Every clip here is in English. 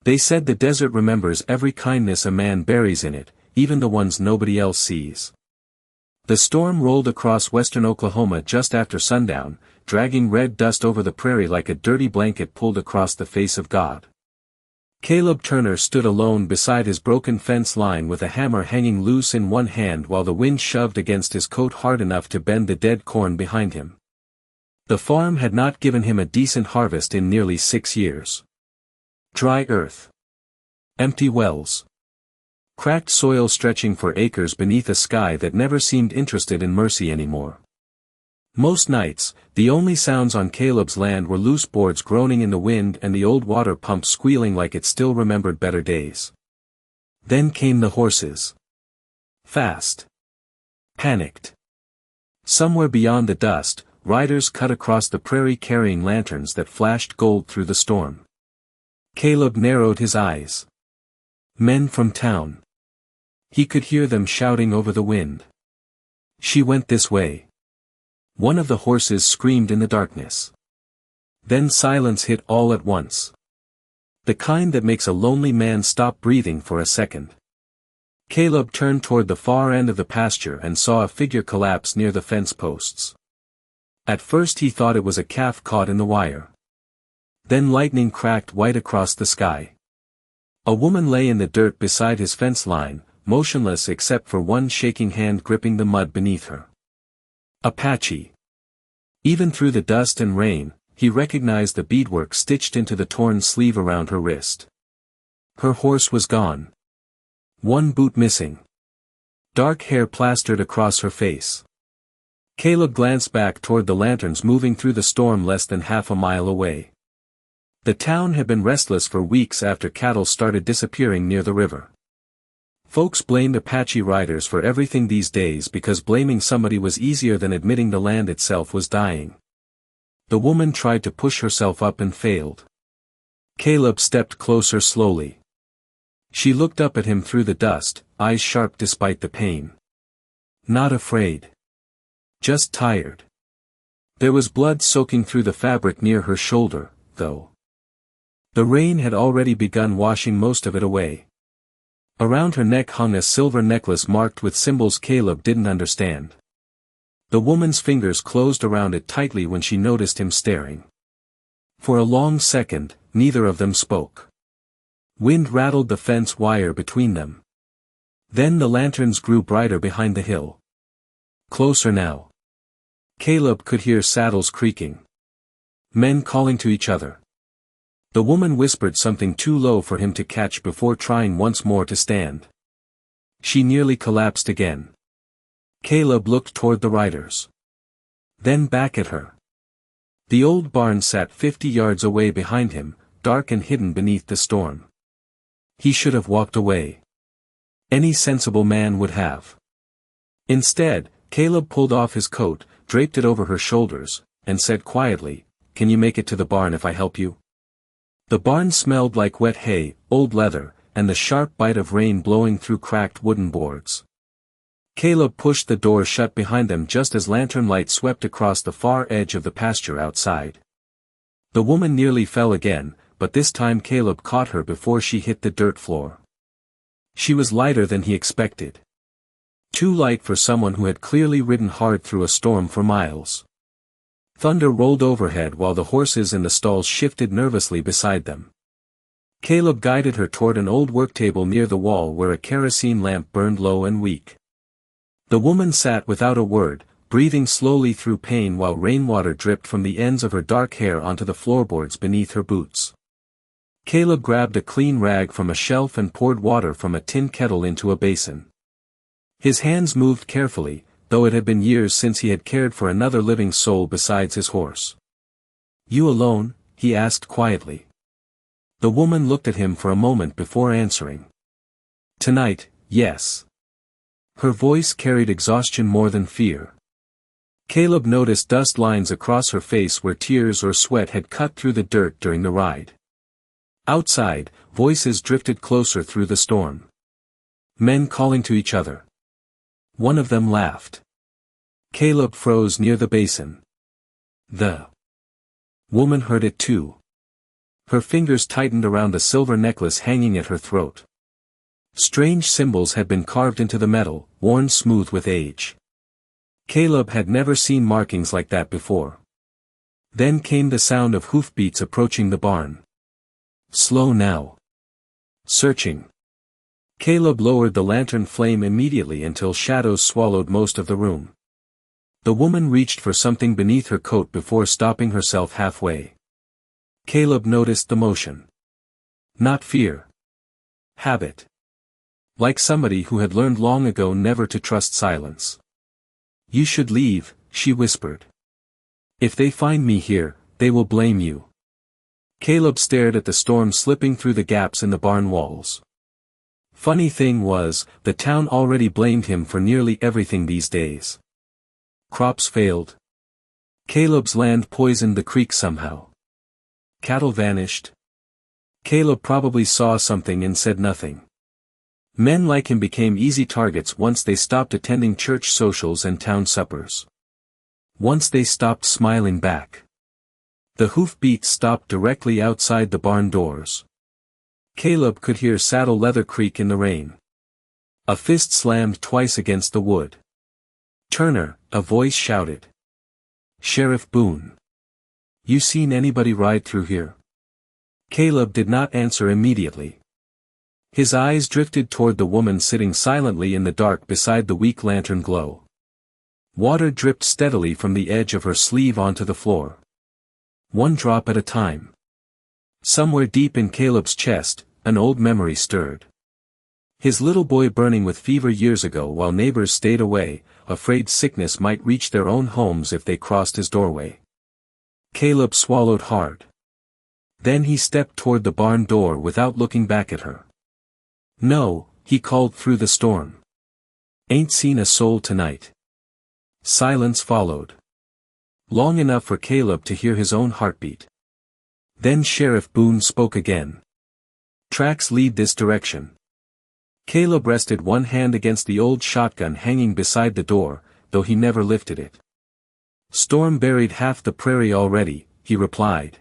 They said the desert remembers every kindness a man buries in it, even the ones nobody else sees. The storm rolled across western Oklahoma just after sundown, dragging red dust over the prairie like a dirty blanket pulled across the face of God. Caleb Turner stood alone beside his broken fence line with a hammer hanging loose in one hand while the wind shoved against his coat hard enough to bend the dead corn behind him. The farm had not given him a decent harvest in nearly 6 years. Dry earth. Empty wells. Cracked soil stretching for acres beneath a sky that never seemed interested in mercy anymore. Most nights, the only sounds on Caleb's land were loose boards groaning in the wind and the old water pump squealing like it still remembered better days. Then came the horses. Fast. Panicked. Somewhere beyond the dust, riders cut across the prairie carrying lanterns that flashed gold through the storm. Caleb narrowed his eyes. Men from town. He could hear them shouting over the wind. She went this way. One of the horses screamed in the darkness. Then silence hit all at once. The kind that makes a lonely man stop breathing for a second. Caleb turned toward the far end of the pasture and saw a figure collapse near the fence posts. At first he thought it was a calf caught in the wire. Then lightning cracked white across the sky. A woman lay in the dirt beside his fence line, motionless except for one shaking hand gripping the mud beneath her. Apache. Even through the dust and rain, he recognized the beadwork stitched into the torn sleeve around her wrist. Her horse was gone. One boot missing. Dark hair plastered across her face. Caleb glanced back toward the lanterns moving through the storm less than half a mile away. The town had been restless for weeks after cattle started disappearing near the river. Folks blamed Apache riders for everything these days because blaming somebody was easier than admitting the land itself was dying. The woman tried to push herself up and failed. Caleb stepped closer slowly. She looked up at him through the dust, eyes sharp despite the pain. Not afraid. Just tired. There was blood soaking through the fabric near her shoulder, though. The rain had already begun washing most of it away. Around her neck hung a silver necklace marked with symbols Caleb didn't understand. The woman's fingers closed around it tightly when she noticed him staring. For a long second, neither of them spoke. Wind rattled the fence wire between them. Then the lanterns grew brighter behind the hill. Closer now. Caleb could hear saddles creaking. Men calling to each other. The woman whispered something too low for him to catch before trying once more to stand. She nearly collapsed again. Caleb looked toward the riders. Then back at her. The old barn sat 50 yards away behind him, dark and hidden beneath the storm. He should have walked away. Any sensible man would have. Instead, Caleb pulled off his coat, draped it over her shoulders, and said quietly, "Can you make it to the barn if I help you?" The barn smelled like wet hay, old leather, and the sharp bite of rain blowing through cracked wooden boards. Caleb pushed the door shut behind them just as lantern light swept across the far edge of the pasture outside. The woman nearly fell again, but this time Caleb caught her before she hit the dirt floor. She was lighter than he expected. Too light for someone who had clearly ridden hard through a storm for miles. Thunder rolled overhead while the horses in the stalls shifted nervously beside them. Caleb guided her toward an old worktable near the wall where a kerosene lamp burned low and weak. The woman sat without a word, breathing slowly through pain while rainwater dripped from the ends of her dark hair onto the floorboards beneath her boots. Caleb grabbed a clean rag from a shelf and poured water from a tin kettle into a basin. His hands moved carefully, though it had been years since he had cared for another living soul besides his horse. "You alone?" he asked quietly. The woman looked at him for a moment before answering. "Tonight, yes." Her voice carried exhaustion more than fear. Caleb noticed dust lines across her face where tears or sweat had cut through the dirt during the ride. Outside, voices drifted closer through the storm. Men calling to each other. One of them laughed. Caleb froze near the basin. The woman heard it too. Her fingers tightened around the silver necklace hanging at her throat. Strange symbols had been carved into the metal, worn smooth with age. Caleb had never seen markings like that before. Then came the sound of hoofbeats approaching the barn. Slow now. Searching. Caleb lowered the lantern flame immediately until shadows swallowed most of the room. The woman reached for something beneath her coat before stopping herself halfway. Caleb noticed the motion. Not fear. Habit. Like somebody who had learned long ago never to trust silence. You should leave, she whispered. If they find me here, they will blame you. Caleb stared at the storm slipping through the gaps in the barn walls. Funny thing was, the town already blamed him for nearly everything these days. Crops failed. Caleb's land poisoned the creek somehow. Cattle vanished. Caleb probably saw something and said nothing. Men like him became easy targets once they stopped attending church socials and town suppers. Once they stopped smiling back. The hoofbeats stopped directly outside the barn doors. Caleb could hear saddle leather creak in the rain. A fist slammed twice against the wood. Turner, a voice shouted. Sheriff Boone. You seen anybody ride through here? Caleb did not answer immediately. His eyes drifted toward the woman sitting silently in the dark beside the weak lantern glow. Water dripped steadily from the edge of her sleeve onto the floor. One drop at a time. Somewhere deep in Caleb's chest, an old memory stirred. His little boy burning with fever years ago while neighbors stayed away, afraid sickness might reach their own homes if they crossed his doorway. Caleb swallowed hard. Then he stepped toward the barn door without looking back at her. No, he called through the storm. Ain't seen a soul tonight. Silence followed. Long enough for Caleb to hear his own heartbeat. Then Sheriff Boone spoke again. Tracks lead this direction. Caleb rested one hand against the old shotgun hanging beside the door, though he never lifted it. Storm buried half the prairie already, he replied.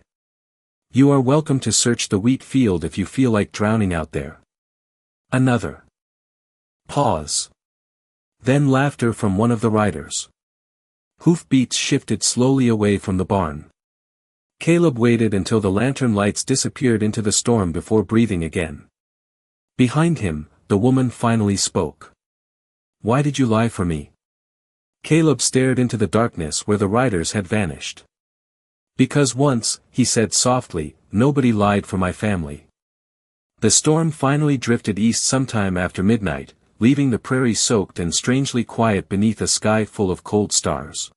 You are welcome to search the wheat field if you feel like drowning out there. Another pause. Then laughter from one of the riders. Hoofbeats shifted slowly away from the barn. Caleb waited until the lantern lights disappeared into the storm before breathing again. Behind him, the woman finally spoke. Why did you lie for me? Caleb stared into the darkness where the riders had vanished. Because once, he said softly, nobody lied for my family. The storm finally drifted east sometime after midnight, leaving the prairie soaked and strangely quiet beneath a sky full of cold stars.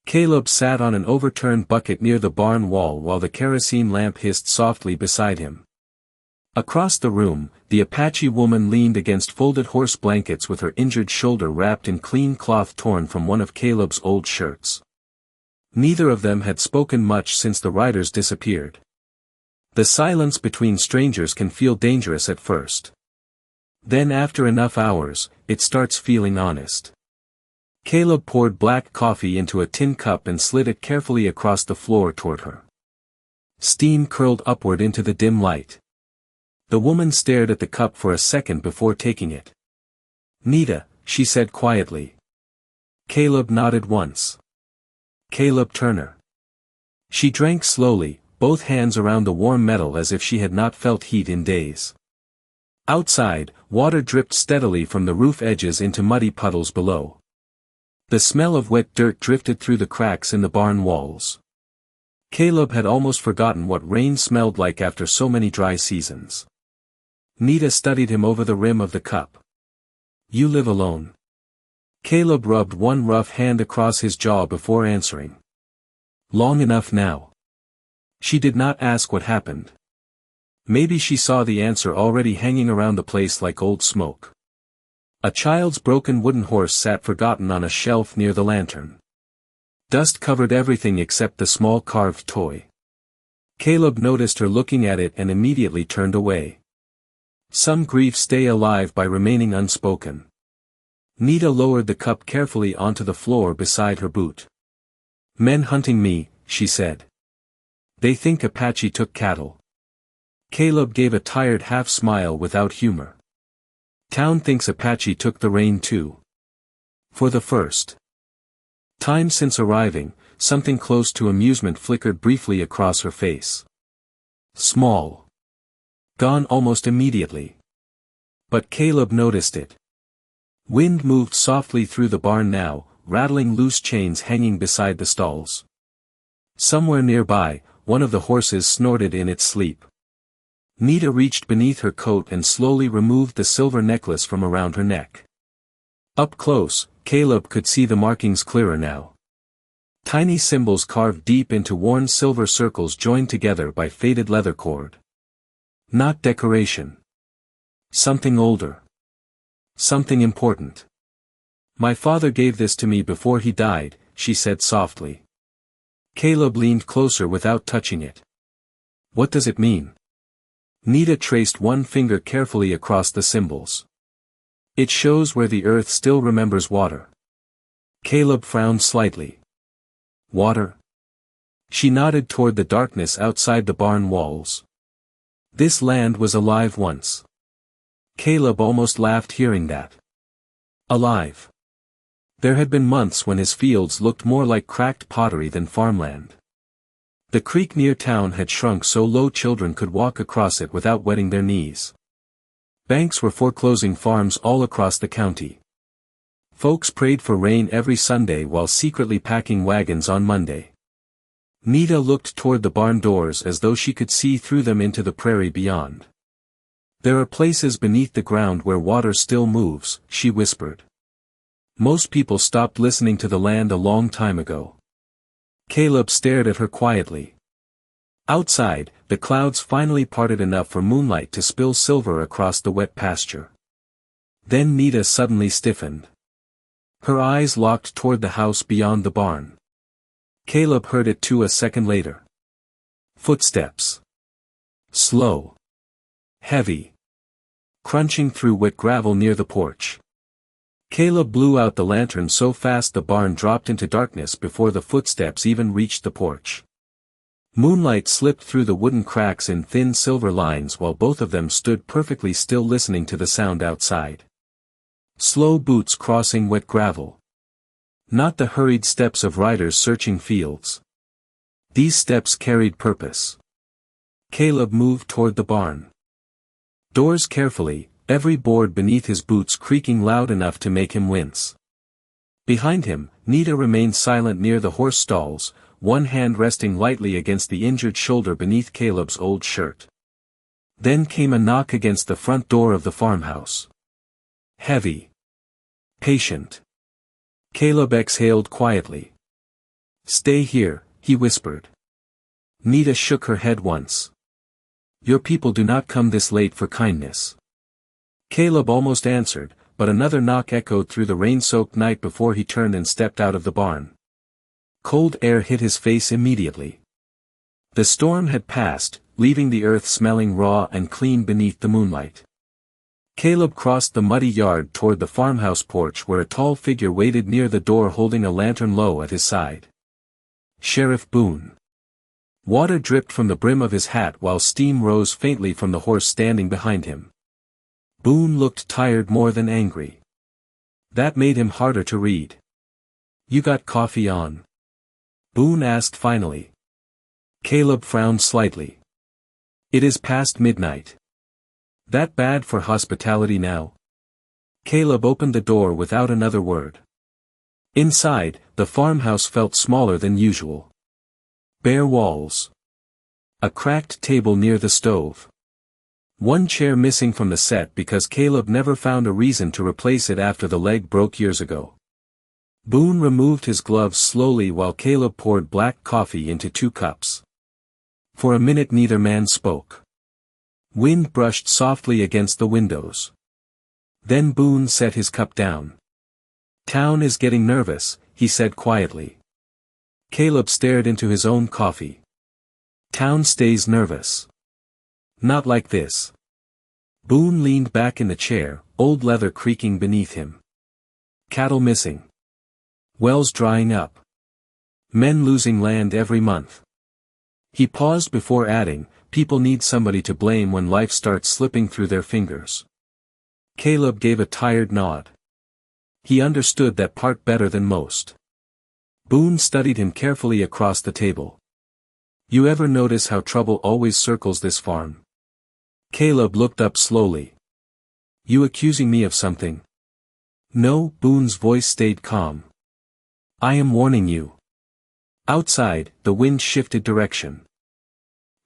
Caleb sat on an overturned bucket near the barn wall while the kerosene lamp hissed softly beside him. Across the room, the Apache woman leaned against folded horse blankets with her injured shoulder wrapped in clean cloth torn from one of Caleb's old shirts. Neither of them had spoken much since the riders disappeared. The silence between strangers can feel dangerous at first. Then after enough hours, it starts feeling honest. Caleb poured black coffee into a tin cup and slid it carefully across the floor toward her. Steam curled upward into the dim light. The woman stared at the cup for a second before taking it. Nita, she said quietly. Caleb nodded once. Caleb Turner. She drank slowly, both hands around the warm metal as if she had not felt heat in days. Outside, water dripped steadily from the roof edges into muddy puddles below. The smell of wet dirt drifted through the cracks in the barn walls. Caleb had almost forgotten what rain smelled like after so many dry seasons. Nita studied him over the rim of the cup. You live alone. Caleb rubbed one rough hand across his jaw before answering. Long enough now. She did not ask what happened. Maybe she saw the answer already hanging around the place like old smoke. A child's broken wooden horse sat forgotten on a shelf near the lantern. Dust covered everything except the small carved toy. Caleb noticed her looking at it and immediately turned away. Some griefs stay alive by remaining unspoken. Nita lowered the cup carefully onto the floor beside her boot. Men hunting me, she said. They think Apache took cattle. Caleb gave a tired half-smile without humor. Town thinks Apache took the rain too. For the first time since arriving, something close to amusement flickered briefly across her face. Small. Gone almost immediately. But Caleb noticed it. Wind moved softly through the barn now, rattling loose chains hanging beside the stalls. Somewhere nearby, one of the horses snorted in its sleep. Nita reached beneath her coat and slowly removed the silver necklace from around her neck. Up close, Caleb could see the markings clearer now. Tiny symbols carved deep into worn silver circles joined together by faded leather cord. Not decoration. Something older. Something important. My father gave this to me before he died, she said softly. Caleb leaned closer without touching it. What does it mean? Nita traced one finger carefully across the symbols. It shows where the earth still remembers water. Caleb frowned slightly. Water? She nodded toward the darkness outside the barn walls. This land was alive once. Caleb almost laughed hearing that. Alive. There had been months when his fields looked more like cracked pottery than farmland. The creek near town had shrunk so low children could walk across it without wetting their knees. Banks were foreclosing farms all across the county. Folks prayed for rain every Sunday while secretly packing wagons on Monday. Nita looked toward the barn doors as though she could see through them into the prairie beyond. There are places beneath the ground where water still moves, she whispered. Most people stopped listening to the land a long time ago. Caleb stared at her quietly. Outside, the clouds finally parted enough for moonlight to spill silver across the wet pasture. Then Nita suddenly stiffened. Her eyes locked toward the house beyond the barn. Caleb heard it too a second later. Footsteps. Slow. Heavy. Crunching through wet gravel near the porch. Caleb blew out the lantern so fast the barn dropped into darkness before the footsteps even reached the porch. Moonlight slipped through the wooden cracks in thin silver lines while both of them stood perfectly still listening to the sound outside. Slow boots crossing wet gravel. Not the hurried steps of riders searching fields. These steps carried purpose. Caleb moved toward the barn. Doors carefully, every board beneath his boots creaking loud enough to make him wince. Behind him, Nita remained silent near the horse stalls, one hand resting lightly against the injured shoulder beneath Caleb's old shirt. Then came a knock against the front door of the farmhouse. Heavy. Patient. Caleb exhaled quietly. Stay here, he whispered. Nita shook her head once. Your people do not come this late for kindness. Caleb almost answered, but another knock echoed through the rain-soaked night before he turned and stepped out of the barn. Cold air hit his face immediately. The storm had passed, leaving the earth smelling raw and clean beneath the moonlight. Caleb crossed the muddy yard toward the farmhouse porch where a tall figure waited near the door holding a lantern low at his side. Sheriff Boone. Water dripped from the brim of his hat while steam rose faintly from the horse standing behind him. Boone looked tired more than angry. That made him harder to read. You got coffee on? Boone asked finally. Caleb frowned slightly. It is past midnight. That bad for hospitality now? Caleb opened the door without another word. Inside, the farmhouse felt smaller than usual. Bare walls. A cracked table near the stove. One chair missing from the set because Caleb never found a reason to replace it after the leg broke years ago. Boone removed his gloves slowly while Caleb poured black coffee into 2 cups. For a minute neither man spoke. Wind brushed softly against the windows. Then Boone set his cup down. Town is getting nervous, he said quietly. Caleb stared into his own coffee. Town stays nervous. Not like this. Boone leaned back in the chair, old leather creaking beneath him. Cattle missing. Wells drying up. Men losing land every month. He paused before adding, People need somebody to blame when life starts slipping through their fingers. Caleb gave a tired nod. He understood that part better than most. Boone studied him carefully across the table. You ever notice how trouble always circles this farm? Caleb looked up slowly. You accusing me of something? No, Boone's voice stayed calm. I am warning you. Outside, the wind shifted direction.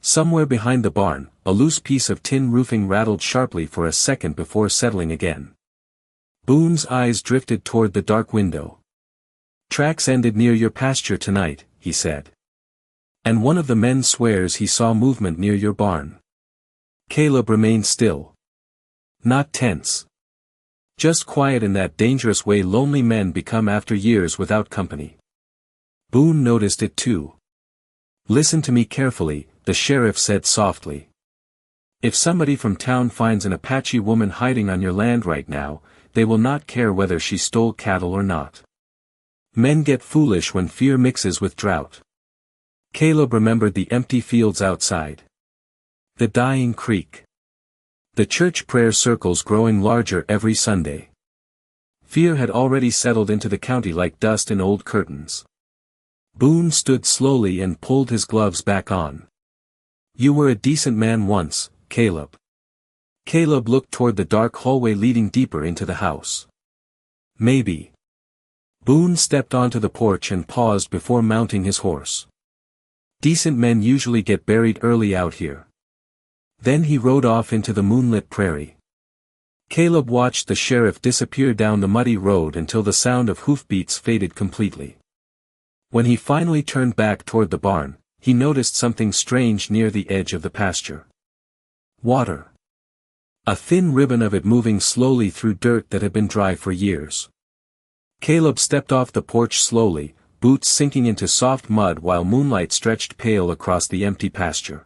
Somewhere behind the barn, a loose piece of tin roofing rattled sharply for a second before settling again. Boone's eyes drifted toward the dark window. Tracks ended near your pasture tonight, he said. And one of the men swears he saw movement near your barn. Caleb remained still. Not tense. Just quiet in that dangerous way lonely men become after years without company. Boone noticed it too. Listen to me carefully, the sheriff said softly. If somebody from town finds an Apache woman hiding on your land right now, they will not care whether she stole cattle or not. Men get foolish when fear mixes with drought. Caleb remembered the empty fields outside. The dying creek. The church prayer circles growing larger every Sunday. Fear had already settled into the county like dust in old curtains. Boone stood slowly and pulled his gloves back on. You were a decent man once, Caleb. Caleb looked toward the dark hallway leading deeper into the house. Maybe. Boone stepped onto the porch and paused before mounting his horse. Decent men usually get buried early out here. Then he rode off into the moonlit prairie. Caleb watched the sheriff disappear down the muddy road until the sound of hoofbeats faded completely. When he finally turned back toward the barn, he noticed something strange near the edge of the pasture. Water. A thin ribbon of it moving slowly through dirt that had been dry for years. Caleb stepped off the porch slowly, boots sinking into soft mud while moonlight stretched pale across the empty pasture.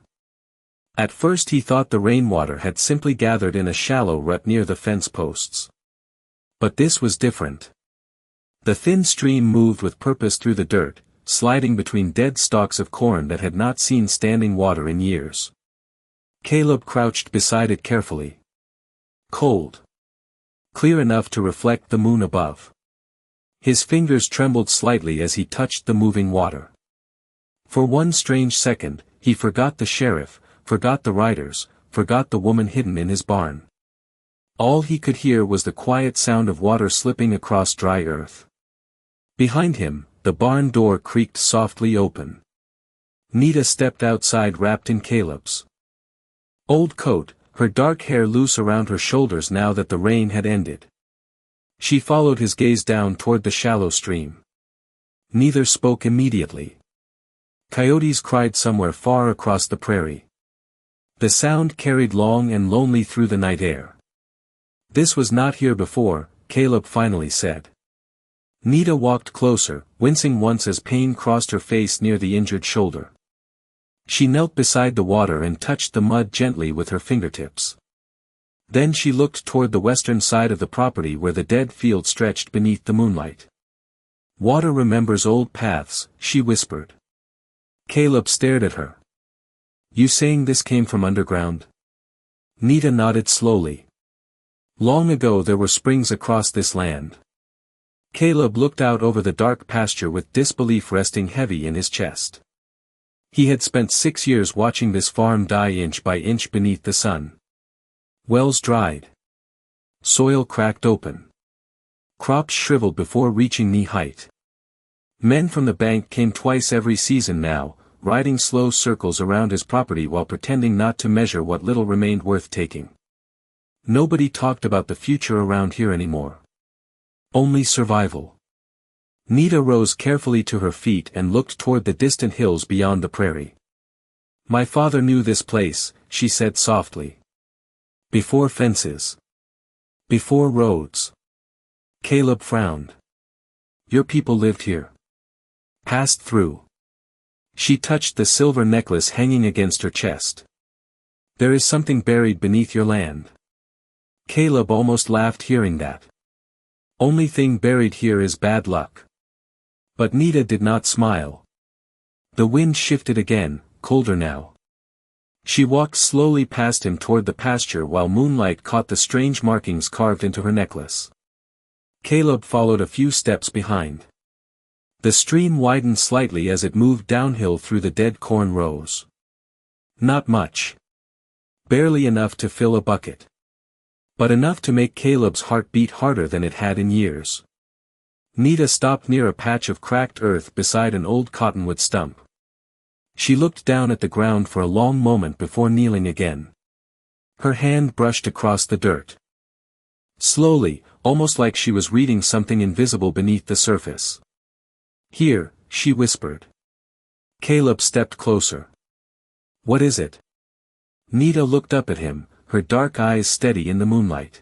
At first he thought the rainwater had simply gathered in a shallow rut near the fence posts. But this was different. The thin stream moved with purpose through the dirt, sliding between dead stalks of corn that had not seen standing water in years. Caleb crouched beside it carefully. Cold. Clear enough to reflect the moon above. His fingers trembled slightly as he touched the moving water. For one strange second, he forgot the sheriff, forgot the riders, forgot the woman hidden in his barn. All he could hear was the quiet sound of water slipping across dry earth. Behind him, the barn door creaked softly open. Nita stepped outside wrapped in Caleb's old coat, her dark hair loose around her shoulders now that the rain had ended. She followed his gaze down toward the shallow stream. Neither spoke immediately. Coyotes cried somewhere far across the prairie. The sound carried long and lonely through the night air. This was not here before, Caleb finally said. Nita walked closer, wincing once as pain crossed her face near the injured shoulder. She knelt beside the water and touched the mud gently with her fingertips. Then she looked toward the western side of the property where the dead field stretched beneath the moonlight. Water remembers old paths, she whispered. Caleb stared at her. You saying this came from underground? Nita nodded slowly. Long ago there were springs across this land. Caleb looked out over the dark pasture with disbelief resting heavy in his chest. He had spent 6 years watching this farm die inch by inch beneath the sun. Wells dried. Soil cracked open. Crops shriveled before reaching knee height. Men from the bank came twice every season now, riding slow circles around his property while pretending not to measure what little remained worth taking. Nobody talked about the future around here anymore. Only survival. Nita rose carefully to her feet and looked toward the distant hills beyond the prairie. My father knew this place, she said softly. Before fences. Before roads. Caleb frowned. Your people lived here. Passed through. She touched the silver necklace hanging against her chest. There is something buried beneath your land. Caleb almost laughed hearing that. Only thing buried here is bad luck. But Nita did not smile. The wind shifted again, colder now. She walked slowly past him toward the pasture while moonlight caught the strange markings carved into her necklace. Caleb followed a few steps behind. The stream widened slightly as it moved downhill through the dead corn rows. Not much. Barely enough to fill a bucket. But enough to make Caleb's heart beat harder than it had in years. Nita stopped near a patch of cracked earth beside an old cottonwood stump. She looked down at the ground for a long moment before kneeling again. Her hand brushed across the dirt. Slowly, almost like she was reading something invisible beneath the surface. "Here," she whispered. Caleb stepped closer. "What is it?" Nita looked up at him, her dark eyes steady in the moonlight.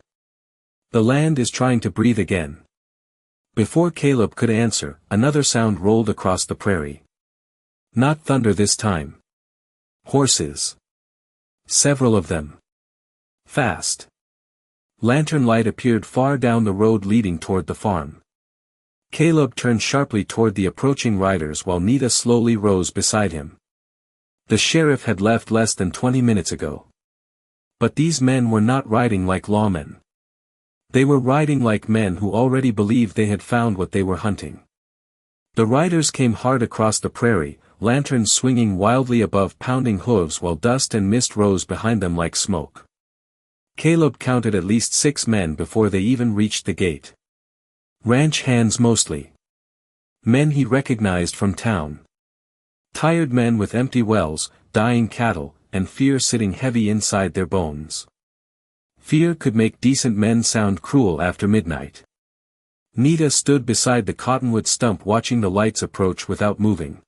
"The land is trying to breathe again." Before Caleb could answer, another sound rolled across the prairie. Not thunder this time. Horses. Several of them. Fast. Lantern light appeared far down the road leading toward the farm. Caleb turned sharply toward the approaching riders while Nita slowly rose beside him. The sheriff had left less than 20 minutes ago. But these men were not riding like lawmen. They were riding like men who already believed they had found what they were hunting. The riders came hard across the prairie, lanterns swinging wildly above pounding hooves while dust and mist rose behind them like smoke. Caleb counted at least 6 men before they even reached the gate. Ranch hands mostly. Men he recognized from town. Tired men with empty wells, dying cattle, and fear sitting heavy inside their bones. Fear could make decent men sound cruel after midnight. Nita stood beside the cottonwood stump watching the lights approach without moving.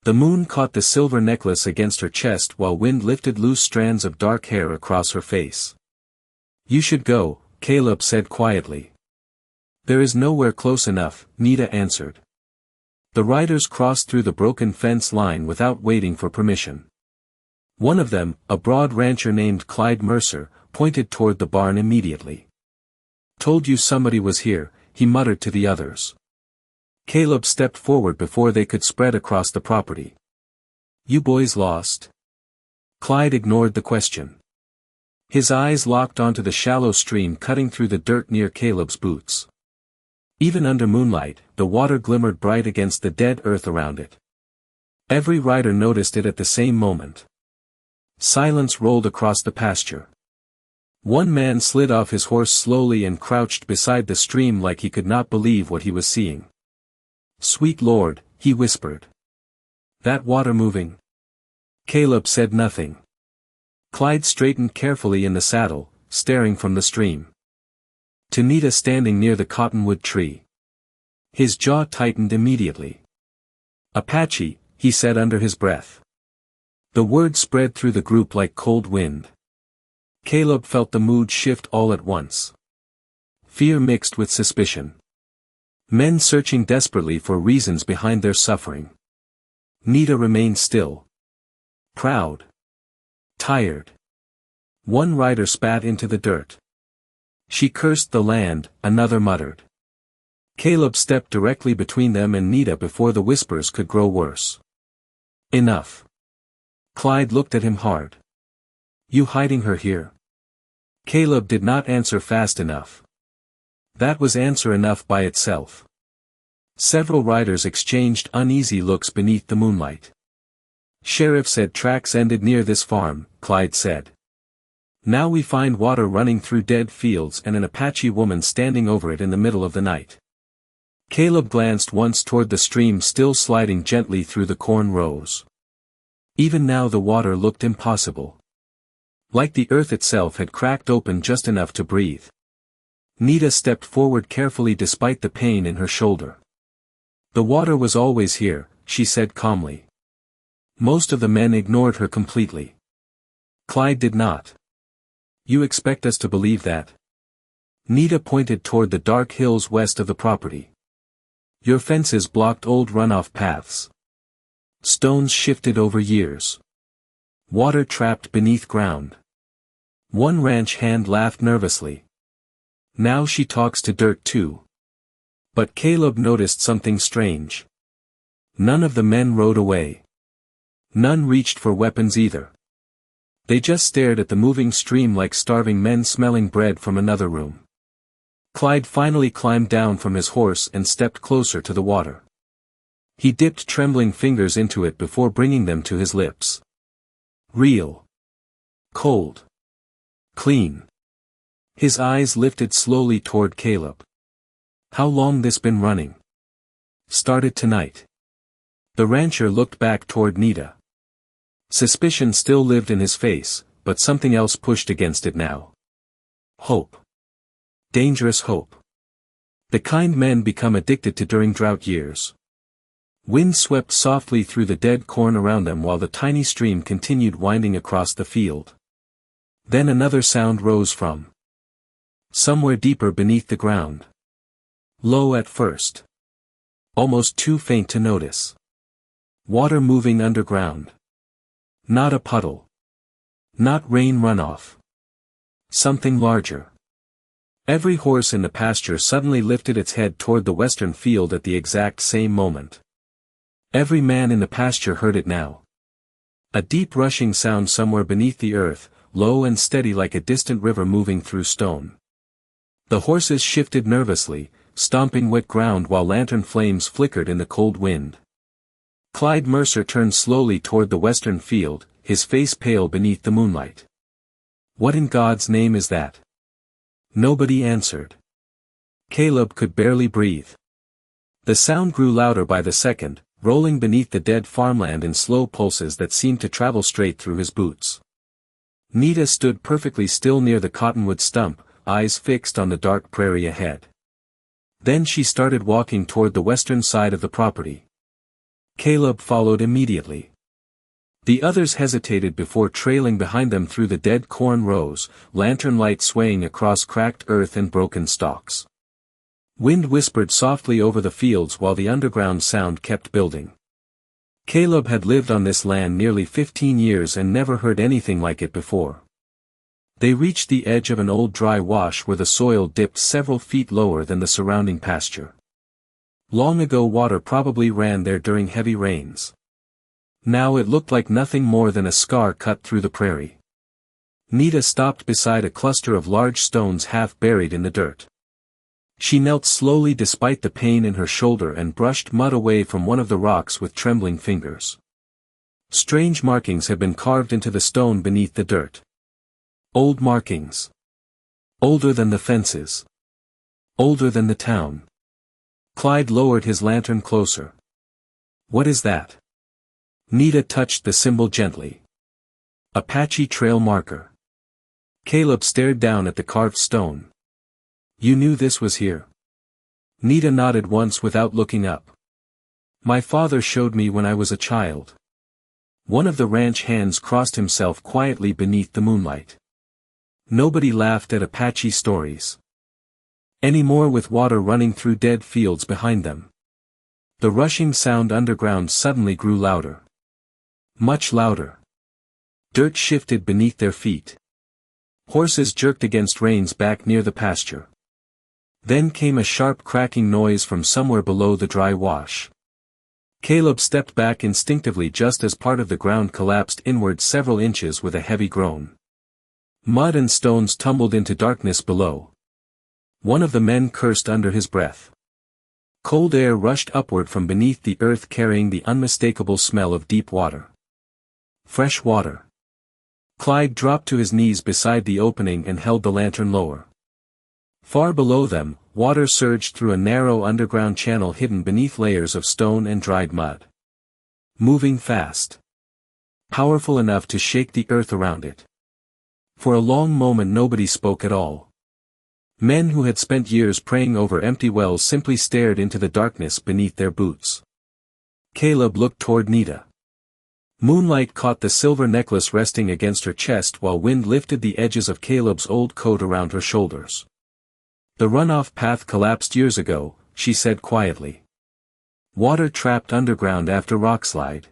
The moon caught the silver necklace against her chest while wind lifted loose strands of dark hair across her face. "You should go," Caleb said quietly. "There is nowhere close enough," Nita answered. The riders crossed through the broken fence line without waiting for permission. One of them, a broad rancher named Clyde Mercer, pointed toward the barn immediately. "Told you somebody was here," he muttered to the others. Caleb stepped forward before they could spread across the property. "You boys lost?" Clyde ignored the question. His eyes locked onto the shallow stream cutting through the dirt near Caleb's boots. Even under moonlight, the water glimmered bright against the dead earth around it. Every rider noticed it at the same moment. Silence rolled across the pasture. One man slid off his horse slowly and crouched beside the stream like he could not believe what he was seeing. "Sweet Lord," he whispered. "That water moving?" Caleb said nothing. Clyde straightened carefully in the saddle, staring from the stream. To Nita standing near the cottonwood tree. His jaw tightened immediately. "Apache," he said under his breath. The word spread through the group like cold wind. Caleb felt the mood shift all at once. Fear mixed with suspicion. Men searching desperately for reasons behind their suffering. Nita remained still. Proud. Tired. One rider spat into the dirt. She cursed the land, another muttered. Caleb stepped directly between them and Nita before the whispers could grow worse. "Enough." Clyde looked at him hard. "You hiding her here?" Caleb did not answer fast enough. That was answer enough by itself. Several riders exchanged uneasy looks beneath the moonlight. "Sheriff said tracks ended near this farm," Clyde said. "Now we find water running through dead fields and an Apache woman standing over it in the middle of the night." Caleb glanced once toward the stream still sliding gently through the corn rows. Even now the water looked impossible. Like the earth itself had cracked open just enough to breathe. Nita stepped forward carefully despite the pain in her shoulder. "The water was always here," she said calmly. Most of the men ignored her completely. Clyde did not. "You expect us to believe that?" Nita pointed toward the dark hills west of the property. "Your fences blocked old runoff paths. Stones shifted over years. Water trapped beneath ground." One ranch hand laughed nervously. "Now she talks to dirt too." But Caleb noticed something strange. None of the men rode away. None reached for weapons either. They just stared at the moving stream like starving men smelling bread from another room. Clyde finally climbed down from his horse and stepped closer to the water. He dipped trembling fingers into it before bringing them to his lips. Real. Cold. Clean. His eyes lifted slowly toward Caleb. How long this been running? Started tonight. The rancher looked back toward Nita. Suspicion still lived in his face, but something else pushed against it now. Hope. Dangerous hope. The kind men become addicted to during drought years. Wind swept softly through the dead corn around them while the tiny stream continued winding across the field. Then another sound rose from somewhere deeper beneath the ground. Low at first. Almost too faint to notice. Water moving underground. Not a puddle. Not rain runoff. Something larger. Every horse in the pasture suddenly lifted its head toward the western field at the exact same moment. Every man in the pasture heard it now. A deep rushing sound somewhere beneath the earth, low and steady like a distant river moving through stone. The horses shifted nervously, stomping wet ground while lantern flames flickered in the cold wind. Clyde Mercer turned slowly toward the western field, his face pale beneath the moonlight. What in God's name is that? Nobody answered. Caleb could barely breathe. The sound grew louder by the second, rolling beneath the dead farmland in slow pulses that seemed to travel straight through his boots. Nita stood perfectly still near the cottonwood stump, eyes fixed on the dark prairie ahead. Then she started walking toward the western side of the property. Caleb followed immediately. The others hesitated before trailing behind them through the dead corn rows, lantern light swaying across cracked earth and broken stalks. Wind whispered softly over the fields while the underground sound kept building. Caleb had lived on this land nearly 15 years and never heard anything like it before. They reached the edge of an old dry wash where the soil dipped several feet lower than the surrounding pasture. Long ago water probably ran there during heavy rains. Now it looked like nothing more than a scar cut through the prairie. Nita stopped beside a cluster of large stones half buried in the dirt. She knelt slowly despite the pain in her shoulder and brushed mud away from one of the rocks with trembling fingers. Strange markings had been carved into the stone beneath the dirt. Old markings. Older than the fences. Older than the town. Clyde lowered his lantern closer. What is that? Nita touched the symbol gently. Apache trail marker. Caleb stared down at the carved stone. You knew this was here? Nita nodded once without looking up. My father showed me when I was a child. One of the ranch hands crossed himself quietly beneath the moonlight. Nobody laughed at Apache stories anymore with water running through dead fields behind them. The rushing sound underground suddenly grew louder. Much louder. Dirt shifted beneath their feet. Horses jerked against reins back near the pasture. Then came a sharp cracking noise from somewhere below the dry wash. Caleb stepped back instinctively just as part of the ground collapsed inward several inches with a heavy groan. Mud and stones tumbled into darkness below. One of the men cursed under his breath. Cold air rushed upward from beneath the earth carrying the unmistakable smell of deep water. Fresh water. Clyde dropped to his knees beside the opening and held the lantern lower. Far below them, water surged through a narrow underground channel hidden beneath layers of stone and dried mud. Moving fast. Powerful enough to shake the earth around it. For a long moment nobody spoke at all. Men who had spent years praying over empty wells simply stared into the darkness beneath their boots. Caleb looked toward Nita. Moonlight caught the silver necklace resting against her chest while wind lifted the edges of Caleb's old coat around her shoulders. The runoff path collapsed years ago, she said quietly. Water trapped underground after rockslide.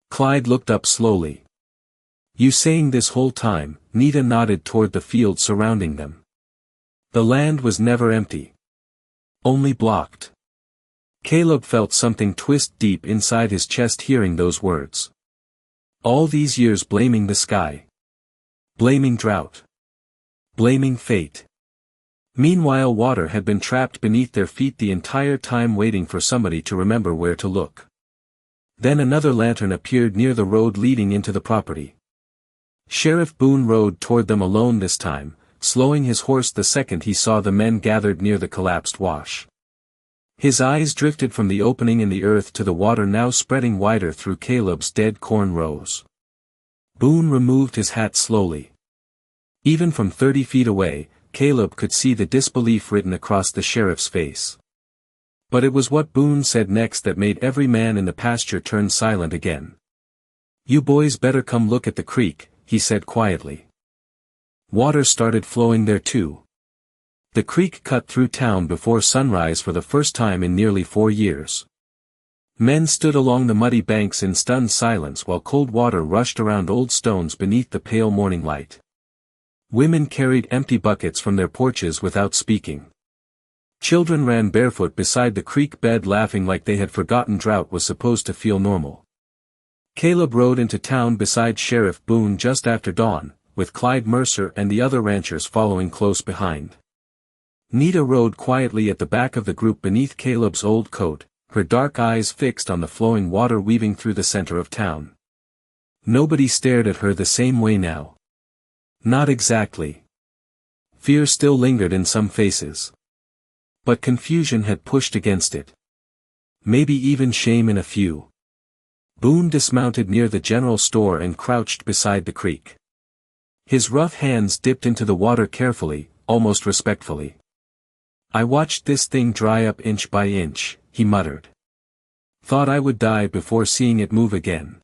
Clyde looked up slowly. You saying this whole time? Nita nodded toward the field surrounding them. The land was never empty. Only blocked. Caleb felt something twist deep inside his chest hearing those words. All these years blaming the sky. Blaming drought. Blaming fate. Meanwhile, water had been trapped beneath their feet the entire time, waiting for somebody to remember where to look. Then another lantern appeared near the road leading into the property. Sheriff Boone rode toward them alone this time, slowing his horse the second he saw the men gathered near the collapsed wash. His eyes drifted from the opening in the earth to the water now spreading wider through Caleb's dead corn rows. Boone removed his hat slowly. Even from 30 feet away, Caleb could see the disbelief written across the sheriff's face. But it was what Boone said next that made every man in the pasture turn silent again. "You boys better come look at the creek," he said quietly. Water started flowing there too. The creek cut through town before sunrise for the first time in nearly 4 years. Men stood along the muddy banks in stunned silence while cold water rushed around old stones beneath the pale morning light. Women carried empty buckets from their porches without speaking. Children ran barefoot beside the creek bed laughing like they had forgotten drought was supposed to feel normal. Caleb rode into town beside Sheriff Boone just after dawn, with Clyde Mercer and the other ranchers following close behind. Nita rode quietly at the back of the group beneath Caleb's old coat, her dark eyes fixed on the flowing water weaving through the center of town. Nobody stared at her the same way now. Not exactly. Fear still lingered in some faces. But confusion had pushed against it. Maybe even shame in a few. Boone dismounted near the general store and crouched beside the creek. His rough hands dipped into the water carefully, almost respectfully. "I watched this thing dry up inch by inch," he muttered. "Thought I would die before seeing it move again."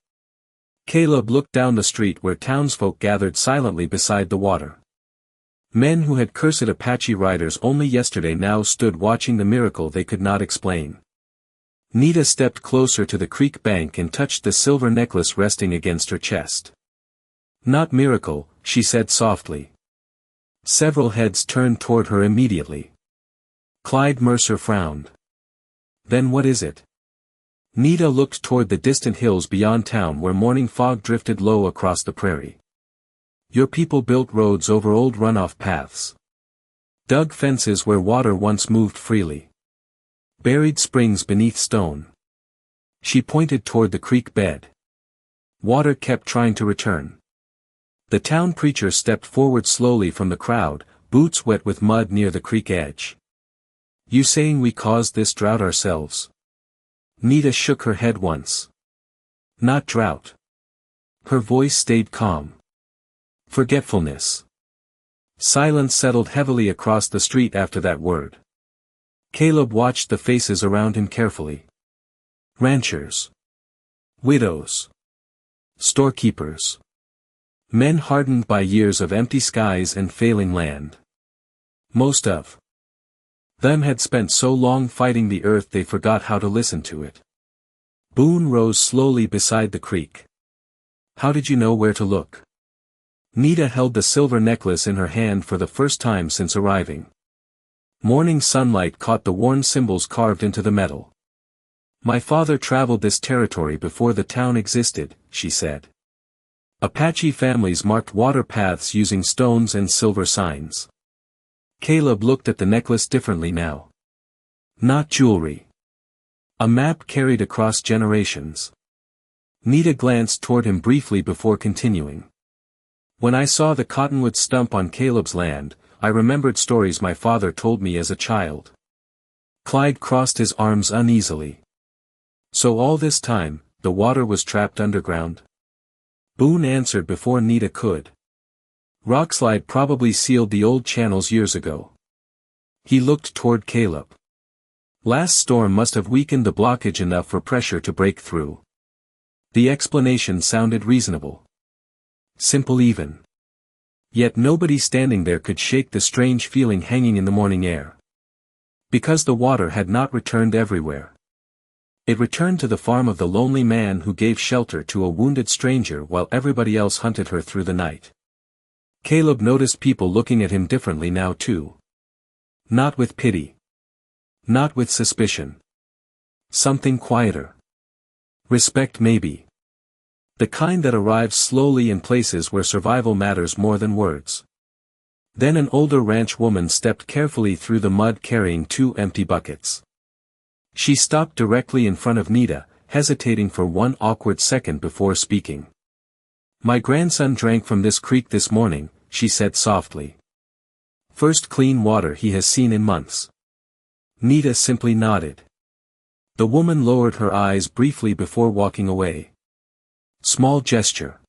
Caleb looked down the street where townsfolk gathered silently beside the water. Men who had cursed Apache riders only yesterday now stood watching the miracle they could not explain. Nita stepped closer to the creek bank and touched the silver necklace resting against her chest. "Not miracle," she said softly. Several heads turned toward her immediately. Clyde Mercer frowned. "Then what is it?" Nita looked toward the distant hills beyond town where morning fog drifted low across the prairie. "Your people built roads over old runoff paths. Dug fences where water once moved freely. Buried springs beneath stone." She pointed toward the creek bed. Water kept trying to return. The town preacher stepped forward slowly from the crowd, boots wet with mud near the creek edge. "You saying we caused this drought ourselves?" Nita shook her head once. "Not drought." Her voice stayed calm. "Forgetfulness." Silence settled heavily across the street after that word. Caleb watched the faces around him carefully. Ranchers. Widows. Storekeepers. Men hardened by years of empty skies and failing land. Most of them had spent so long fighting the earth they forgot how to listen to it. Boone rose slowly beside the creek. "How did you know where to look?" Nita held the silver necklace in her hand for the first time since arriving. Morning sunlight caught the worn symbols carved into the metal. "My father traveled this territory before the town existed," she said. "Apache families marked water paths using stones and silver signs." Caleb looked at the necklace differently now. Not jewelry. A map carried across generations. Nita glanced toward him briefly before continuing. "When I saw the cottonwood stump on Caleb's land, I remembered stories my father told me as a child." Clyde crossed his arms uneasily. "So all this time, the water was trapped underground?" Boone answered before Nita could. "Rockslide probably sealed the old channels years ago." He looked toward Caleb. "Last storm must have weakened the blockage enough for pressure to break through." The explanation sounded reasonable. Simple even. Yet nobody standing there could shake the strange feeling hanging in the morning air. Because the water had not returned everywhere. It returned to the farm of the lonely man who gave shelter to a wounded stranger while everybody else hunted her through the night. Caleb noticed people looking at him differently now too. Not with pity. Not with suspicion. Something quieter. Respect maybe. The kind that arrives slowly in places where survival matters more than words. Then an older ranch woman stepped carefully through the mud carrying 2 empty buckets. She stopped directly in front of Nita, hesitating for one awkward second before speaking. "My grandson drank from this creek this morning," she said softly. "First clean water he has seen in months." Nita simply nodded. The woman lowered her eyes briefly before walking away. Small gesture.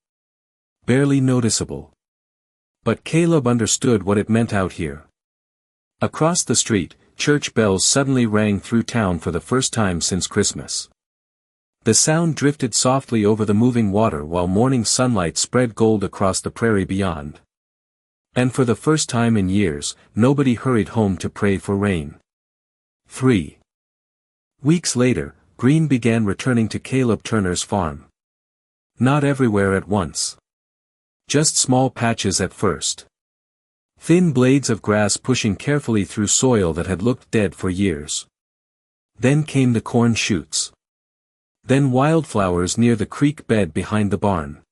Barely noticeable. But Caleb understood what it meant out here. Across the street, church bells suddenly rang through town for the first time since Christmas. The sound drifted softly over the moving water while morning sunlight spread gold across the prairie beyond. And for the first time in years, nobody hurried home to pray for rain. 3 weeks later, green began returning to Caleb Turner's farm. Not everywhere at once. Just small patches at first. Thin blades of grass pushing carefully through soil that had looked dead for years. Then came the corn shoots. Then wildflowers near the creek bed behind the barn.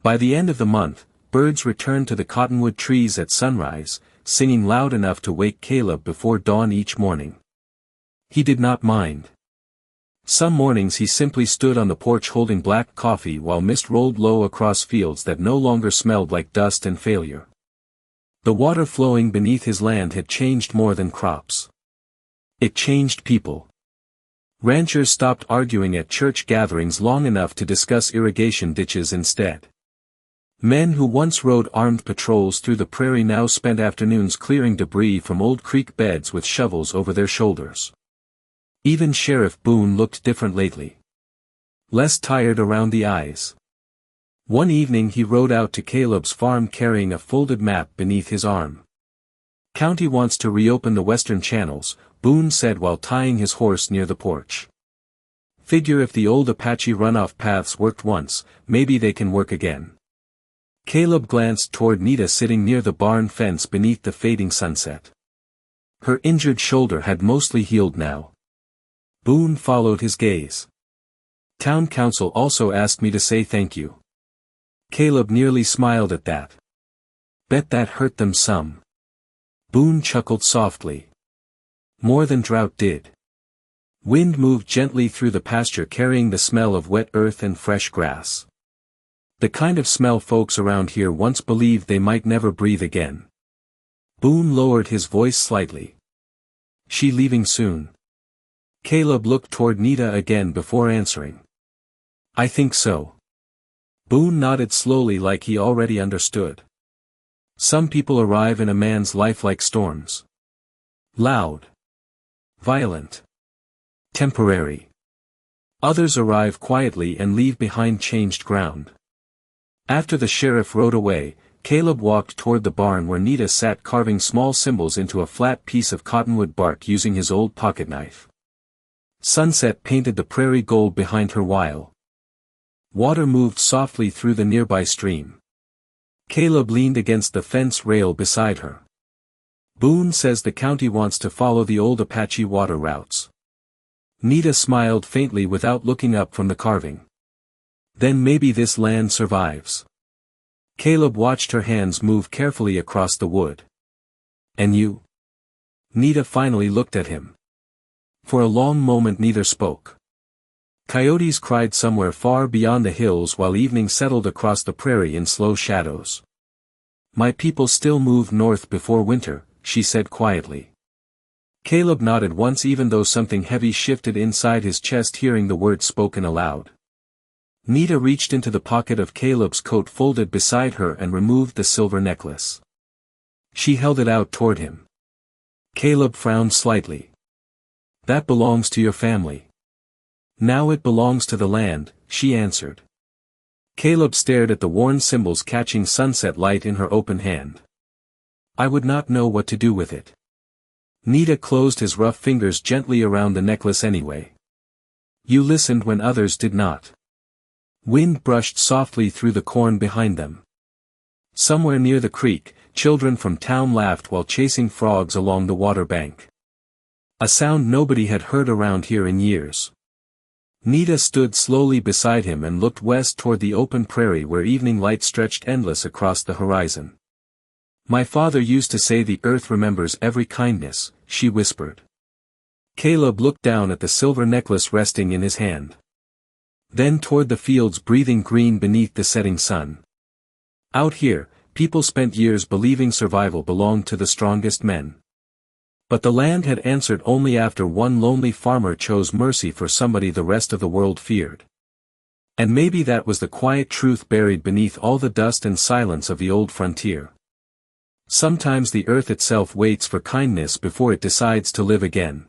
By the end of the month, birds returned to the cottonwood trees at sunrise, singing loud enough to wake Caleb before dawn each morning. He did not mind. Some mornings he simply stood on the porch holding black coffee while mist rolled low across fields that no longer smelled like dust and failure. The water flowing beneath his land had changed more than crops. It changed people. Ranchers stopped arguing at church gatherings long enough to discuss irrigation ditches instead. Men who once rode armed patrols through the prairie now spent afternoons clearing debris from old creek beds with shovels over their shoulders. Even Sheriff Boone looked different lately. Less tired around the eyes. One evening he rode out to Caleb's farm carrying a folded map beneath his arm. "County wants to reopen the western channels," Boone said while tying his horse near the porch. "Figure if the old Apache runoff paths worked once, maybe they can work again." Caleb glanced toward Nita sitting near the barn fence beneath the fading sunset. Her injured shoulder had mostly healed now. Boone followed his gaze. "Town council also asked me to say thank you." Caleb nearly smiled at that. "Bet that hurt them some." Boone chuckled softly. "More than drought did." Wind moved gently through the pasture carrying the smell of wet earth and fresh grass. The kind of smell folks around here once believed they might never breathe again. Boone lowered his voice slightly. "She leaving soon?" Caleb looked toward Nita again before answering. "I think so." Boone nodded slowly like he already understood. Some people arrive in a man's life like storms. Loud. Violent. Temporary. Others arrive quietly and leave behind changed ground. After the sheriff rode away, Caleb walked toward the barn where Nita sat carving small symbols into a flat piece of cottonwood bark using his old pocketknife. Sunset painted the prairie gold behind her while water moved softly through the nearby stream. Caleb leaned against the fence rail beside her. "Boone says the county wants to follow the old Apache water routes." Nita smiled faintly without looking up from the carving. "Then maybe this land survives." Caleb watched her hands move carefully across the wood. "And you?" Nita finally looked at him. For a long moment neither spoke. Coyotes cried somewhere far beyond the hills while evening settled across the prairie in slow shadows. "My people still move north before winter," she said quietly. Caleb nodded once even though something heavy shifted inside his chest hearing the words spoken aloud. Nita reached into the pocket of Caleb's coat folded beside her and removed the silver necklace. She held it out toward him. Caleb frowned slightly. "That belongs to your family." "Now it belongs to the land," she answered. Caleb stared at the worn symbols catching sunset light in her open hand. "I would not know what to do with it." Nita closed his rough fingers gently around the necklace anyway. "You listened when others did not." Wind brushed softly through the corn behind them. Somewhere near the creek, children from town laughed while chasing frogs along the water bank. A sound nobody had heard around here in years. Nita stood slowly beside him and looked west toward the open prairie where evening light stretched endless across the horizon. My father used to say the earth remembers every kindness, she whispered. Caleb looked down at the silver necklace resting in his hand. Then toward the fields breathing green beneath the setting sun. Out here, people spent years believing survival belonged to the strongest men. But the land had answered only after one lonely farmer chose mercy for somebody the rest of the world feared. And maybe that was the quiet truth buried beneath all the dust and silence of the old frontier. Sometimes the earth itself waits for kindness before it decides to live again.